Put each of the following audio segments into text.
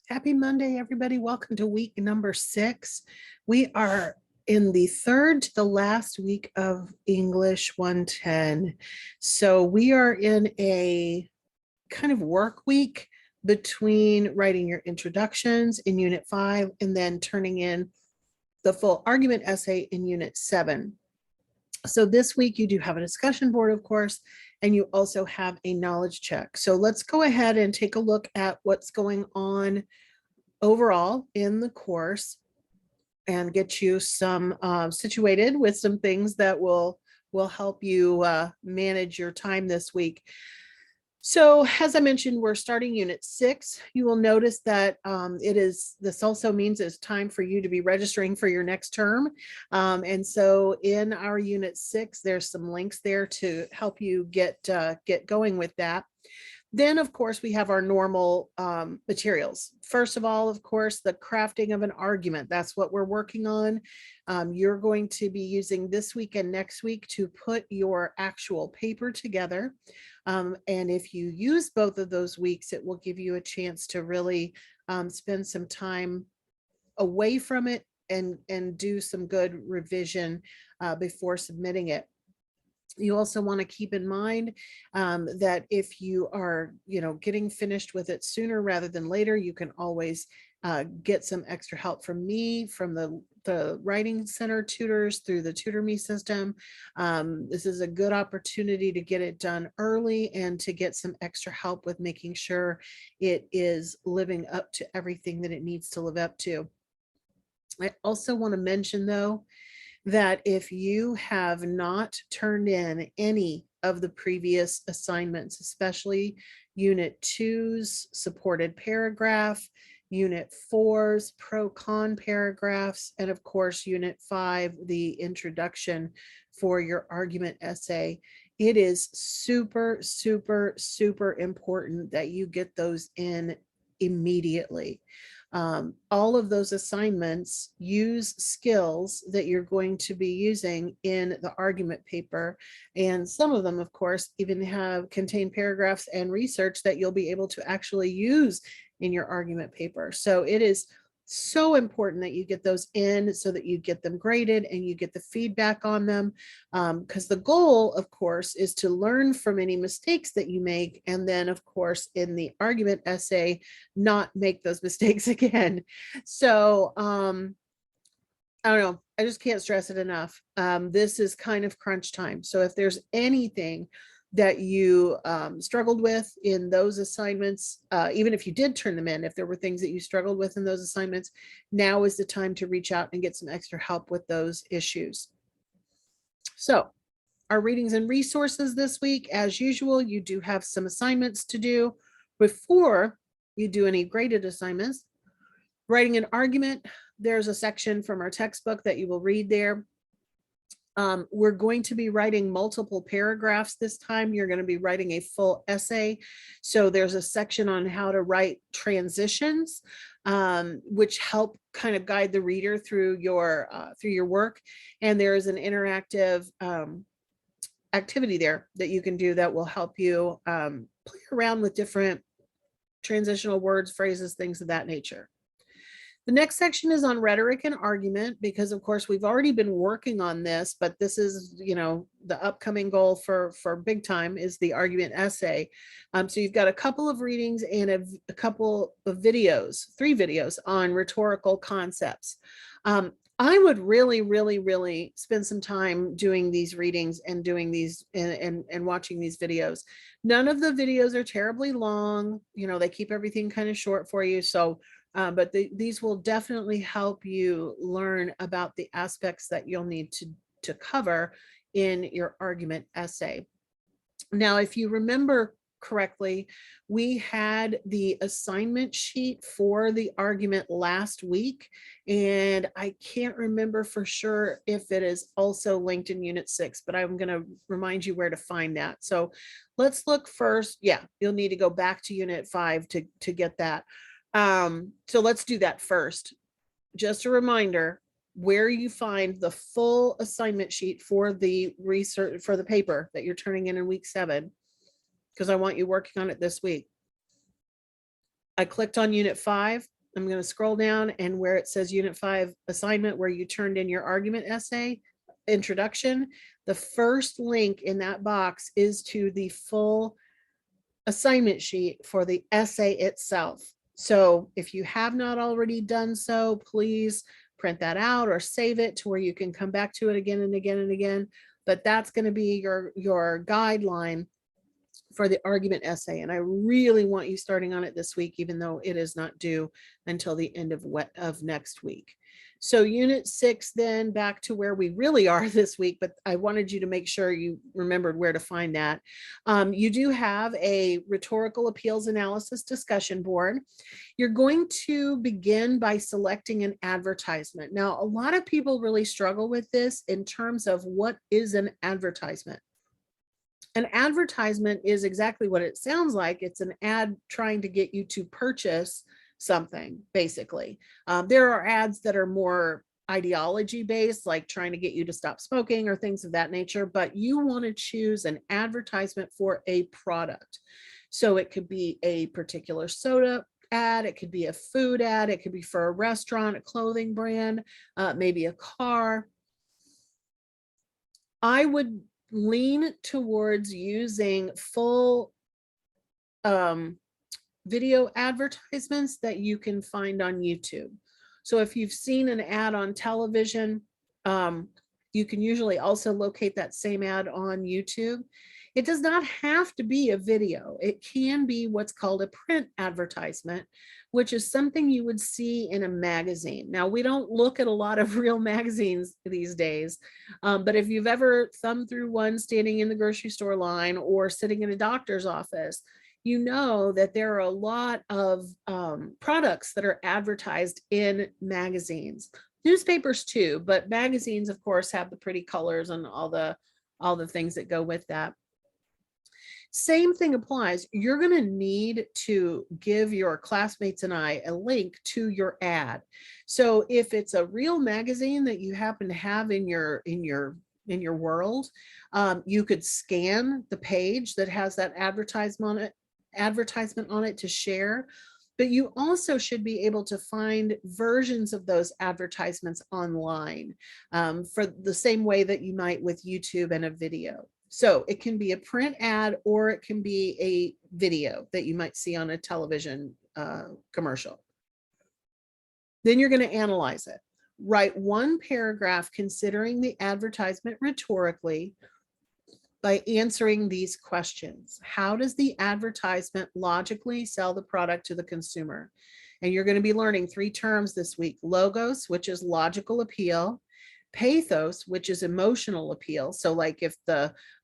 Happy Monday, everybody. Welcome to week number 6. We are in the third to the last week of English 110. So we are in a kind of work week between writing your introductions in Unit 5 and then turning in the full argument essay in Unit 7. So this week you do have a discussion board, of course, and you also have a knowledge check. So let's go ahead and take a look at what's going on overall in the course and get you some situated with some things that will help you manage your time this week. So as I mentioned, we're starting Unit 6. You will notice that this also means it's time for you to be registering for your next term. And so in our Unit 6, there's some links there to help you get going with that. Then, of course, we have our normal materials. First of all, of course, the crafting of an argument. That's what we're working on. You're going to be using this week and next week to put your actual paper together. And if you use both of those weeks, it will give you a chance to really spend some time away from it and do some good revision before submitting it. You also want to keep in mind that if you are, getting finished with it sooner rather than later, you can always get some extra help from me, from the Writing Center tutors through the Tutor Me system. This is a good opportunity to get it done early and to get some extra help with making sure it is living up to everything that it needs to live up to. I also want to mention, though, that if you have not turned in any of the previous assignments, especially Unit 2's supported paragraph, Unit 4's pro-con paragraphs, and of course, Unit 5, the introduction for your argument essay, it is super, super, super important that you get those in immediately. All of those assignments use skills that you're going to be using in the argument paper. And some of them, of course, even contain paragraphs and research that you'll be able to actually use in your argument paper. So it is so important that you get those in so that you get them graded and you get the feedback on them, because the goal, of course, is to learn from any mistakes that you make, and then, of course, in the argument essay, not make those mistakes again. So I don't know, I just can't stress it enough. This is kind of crunch time. So if there's anything that you struggled with in those assignments, even if you did turn them in, if there were things that you struggled with in those assignments, now is the time to reach out and get some extra help with those issues. So our readings and resources this week, as usual, you do have some assignments to do before you do any graded assignments. Writing an argument, there's a section from our textbook that you will read there. We're going to be writing multiple paragraphs this time. You're going to be writing a full essay. So there's a section on how to write transitions, which help kind of guide the reader through your work. And there is an interactive activity there that you can do that will help you play around with different transitional words, phrases, things of that nature. The next section is on rhetoric and argument, because of course we've already been working on this, but this is, the upcoming goal for big time is the argument essay. So you've got a couple of readings and a couple of videos, 3 videos on rhetorical concepts. I would really, really, really spend some time doing these readings and doing these and watching these videos. None of the videos are terribly long. They keep everything kind of short for you. So but these will definitely help you learn about the aspects that you'll need to cover in your argument essay. Now, if you remember correctly, we had the assignment sheet for the argument last week, and I can't remember for sure if it is also linked in Unit 6, but I'm going to remind you where to find that. So let's look first. Yeah, you'll need to go back to Unit 5 to get that. So let's do that first. Just a reminder where you find the full assignment sheet for the research, for the paper that you're turning in week 7, because I want you working on it this week. I clicked on Unit 5. I'm going to scroll down, and where it says Unit 5 assignment, where you turned in your argument essay, introduction, the first link in that box is to the full assignment sheet for the essay itself. So if you have not already done so, please print that out or save it to where you can come back to it again and again and again. But that's going to be your guideline for the argument essay. And I really want you starting on it this week, even though it is not due until the end of next week. So Unit 6, then back to where we really are this week, but I wanted you to make sure you remembered where to find that. You do have a rhetorical appeals analysis discussion board. You're going to begin by selecting an advertisement. Now, a lot of people really struggle with this in terms of what is an advertisement. An advertisement is exactly what it sounds like. It's an ad trying to get you to purchase something, basically. There are ads that are more ideology based, like trying to get you to stop smoking or things of that nature, but you want to choose an advertisement for a product. So it could be a particular soda ad, it could be a food ad, it could be for a restaurant, a clothing brand, maybe a car. I would lean towards using full video advertisements that you can find on YouTube. So if you've seen an ad on television, you can usually also locate that same ad on YouTube. It does not have to be a video. It can be what's called a print advertisement, which is something you would see in a magazine. Now, we don't look at a lot of real magazines these days, but if you've ever thumbed through one standing in the grocery store line or sitting in a doctor's office, you know that there are a lot of products that are advertised in magazines. Newspapers too, but magazines, of course, have the pretty colors and all the things that go with that. Same thing applies. You're going to need to give your classmates and I a link to your ad. So if it's a real magazine that you happen to have in your world, you could scan the page that has that advertisement on it to share. But you also should be able to find versions of those advertisements online, for the same way that you might with YouTube and a video. So it can be a print ad or it can be a video that you might see on a television commercial. Then you're going to analyze it. Write one paragraph considering the advertisement rhetorically by answering these questions. How does the advertisement logically sell the product to the consumer? And you're going to be learning 3 terms this week: logos, which is logical appeal; pathos, which is emotional appeal. So like if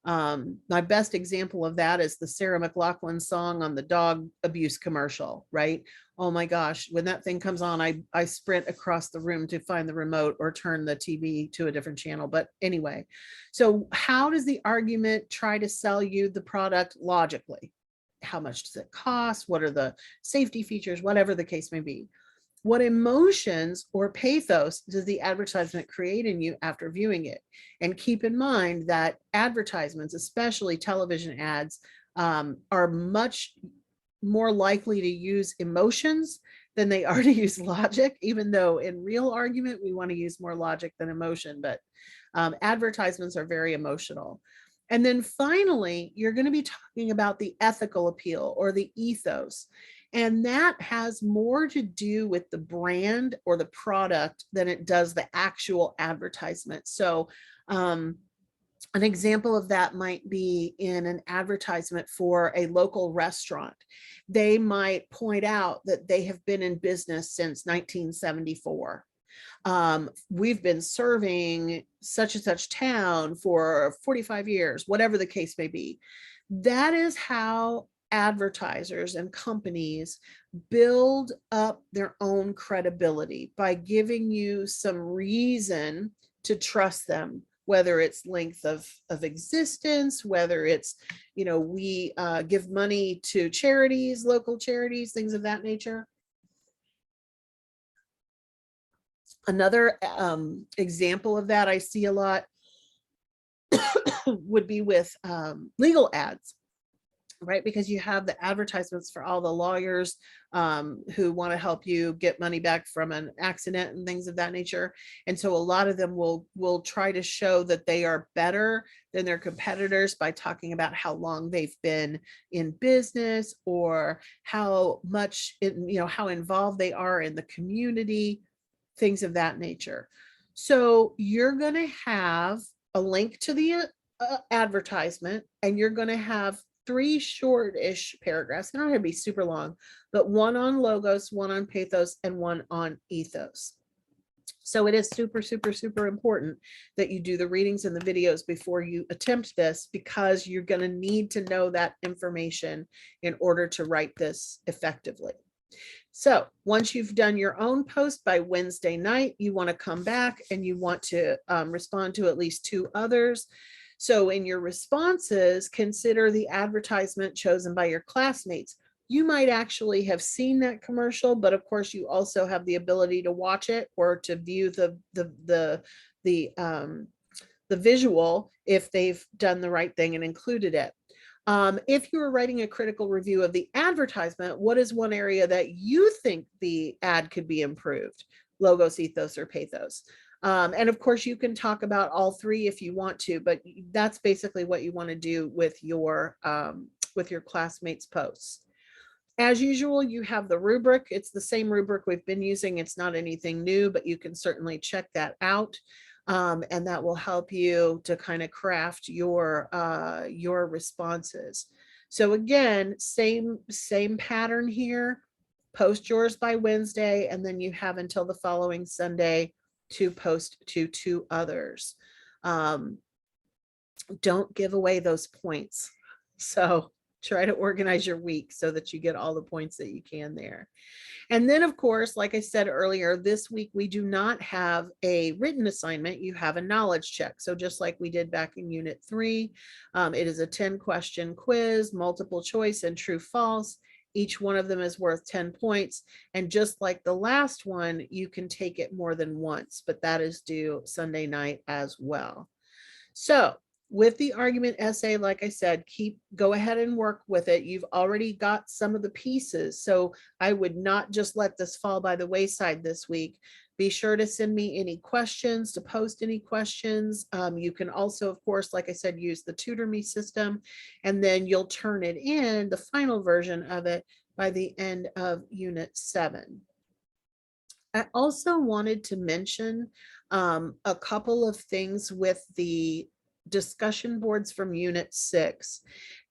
my best example of that is the Sarah McLachlan song on the dog abuse commercial, right? Oh my gosh, when that thing comes on, I sprint across the room to find the remote or turn the TV to a different channel. But anyway, so how does the argument try to sell you the product logically? How much does it cost? What are the safety features? Whatever the case may be. What emotions or pathos does the advertisement create in you after viewing it? And keep in mind that advertisements, especially television ads, are much more likely to use emotions than they are to use logic, even though in real argument, we want to use more logic than emotion, but advertisements are very emotional. And then finally, you're going to be talking about the ethical appeal or the ethos. And that has more to do with the brand or the product than it does the actual advertisement. So an example of that might be in an advertisement for a local restaurant. They might point out that they have been in business since 1974. We've been serving such and such town for 45 years, whatever the case may be. That is how advertisers and companies build up their own credibility, by giving you some reason to trust them, whether it's length of existence, whether it's, we give money to charities, local charities, things of that nature. Another example of that I see a lot would be with legal ads. right? Because you have the advertisements for all the lawyers who want to help you get money back from an accident and things of that nature. And so a lot of them will try to show that they are better than their competitors by talking about how long they've been in business or how much, how involved they are in the community, things of that nature. So you're going to have a link to the advertisement, and you're going to have 3 short-ish paragraphs. They don't have to be super long, but one on logos, one on pathos, and one on ethos. So it is super, super, super important that you do the readings and the videos before you attempt this, because you're going to need to know that information in order to write this effectively. So once you've done your own post by Wednesday night, you want to come back and you want to respond to at least 2 others. So in your responses, consider the advertisement chosen by your classmates. You might actually have seen that commercial, but of course you also have the ability to watch it or to view the visual if they've done the right thing and included it. If you were writing a critical review of the advertisement, what is one area that you think the ad could be improved? Logos, ethos, or pathos? And of course, you can talk about all 3 if you want to, but that's basically what you want to do with your classmates' posts. As usual, you have the rubric. It's the same rubric we've been using. It's not anything new, but you can certainly check that out. And that will help you to kind of craft your responses. So again, same pattern here. Post yours by Wednesday, and then you have until the following Sunday to post to 2 others. Don't give away those points. So try to organize your week so that you get all the points that you can there. And then, of course, like I said earlier, this week we do not have a written assignment. You have a knowledge check. So just like we did back in Unit 3, it is a 10-question quiz, multiple choice and true false. Each one of them is worth 10 points. And just like the last one, you can take it more than once, but that is due Sunday night as well. So with the argument essay, like I said, go ahead and work with it. You've already got some of the pieces, so I would not just let this fall by the wayside this week. Be sure to send me any questions, to post any questions. You can also, of course, like I said, use the Tutor Me system, and then you'll turn it in, the final version of it, by the end of Unit 7. I also wanted to mention a couple of things with the discussion boards from Unit 6.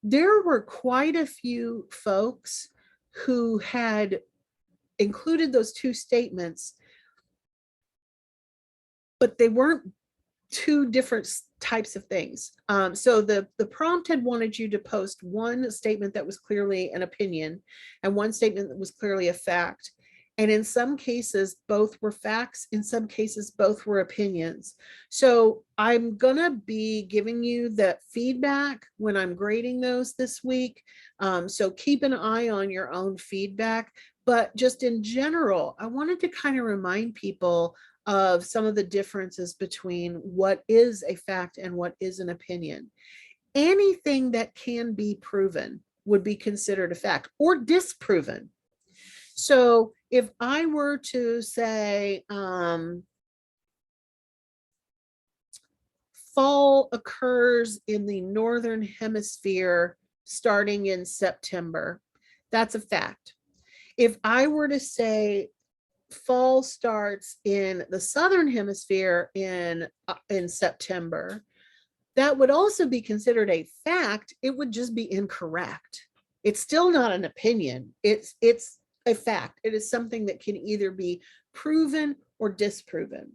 There were quite a few folks who had included those 2 statements, but they weren't 2 different types of things. So the prompt had wanted you to post one statement that was clearly an opinion and one statement that was clearly a fact. And in some cases, both were facts. In some cases, both were opinions. So I'm going to be giving you that feedback when I'm grading those this week. So keep an eye on your own feedback. But just in general, I wanted to kind of remind people of some of the differences between what is a fact and what is an opinion. Anything that can be proven would be considered a fact, or disproven. So if I were to say fall occurs in the northern hemisphere starting in September, that's a fact. If I were to say fall starts in the southern hemisphere in September, that would also be considered a fact. It would just be incorrect. It's still not an opinion. It's a fact. It is something that can either be proven or disproven.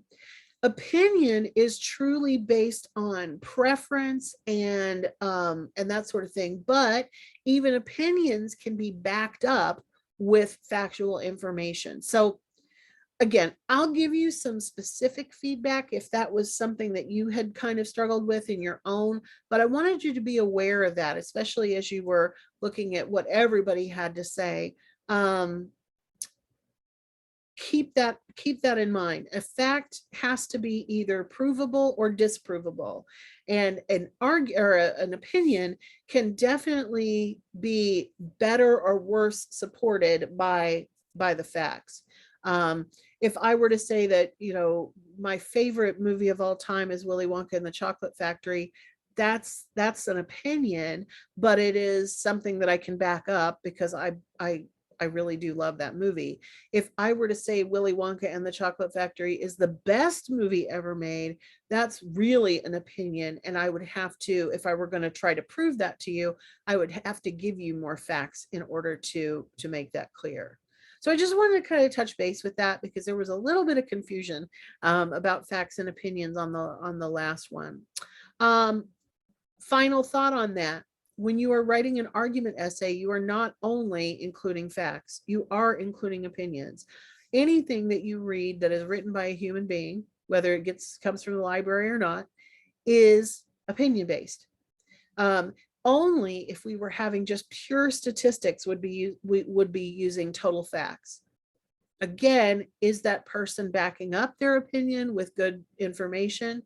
Opinion is truly based on preference and that sort of thing. But even opinions can be backed up with factual information. So again, I'll give you some specific feedback if that was something that you had kind of struggled with in your own, but I wanted you to be aware of that, especially as you were looking at what everybody had to say. Keep that in mind. A fact has to be either provable or disprovable, and an opinion can definitely be better or worse supported by the facts. If I were to say that, my favorite movie of all time is Willy Wonka and the Chocolate Factory, that's an opinion, but it is something that I can back up because I really do love that movie. If I were to say Willy Wonka and the Chocolate Factory is the best movie ever made, that's really an opinion. And I would have to, if I were going to try to prove that to you, I would have to give you more facts in order to make that clear. So I just wanted to kind of touch base with that because there was a little bit of confusion about facts and opinions on the last one. Final thought on that. When you are writing an argument essay, you are not only including facts, you are including opinions. Anything that you read that is written by a human being, whether it comes from the library or not, is opinion based. Only if we were having just pure statistics we would be using total facts. Again, is that person backing up their opinion with good information?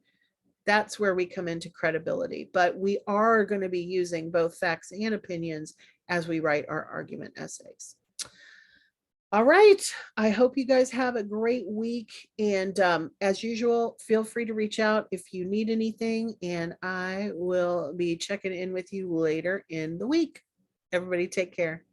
That's where we come into credibility. But we are going to be using both facts and opinions as we write our argument essays. All right. I hope you guys have a great week. And as usual, feel free to reach out if you need anything. And I will be checking in with you later in the week. Everybody take care.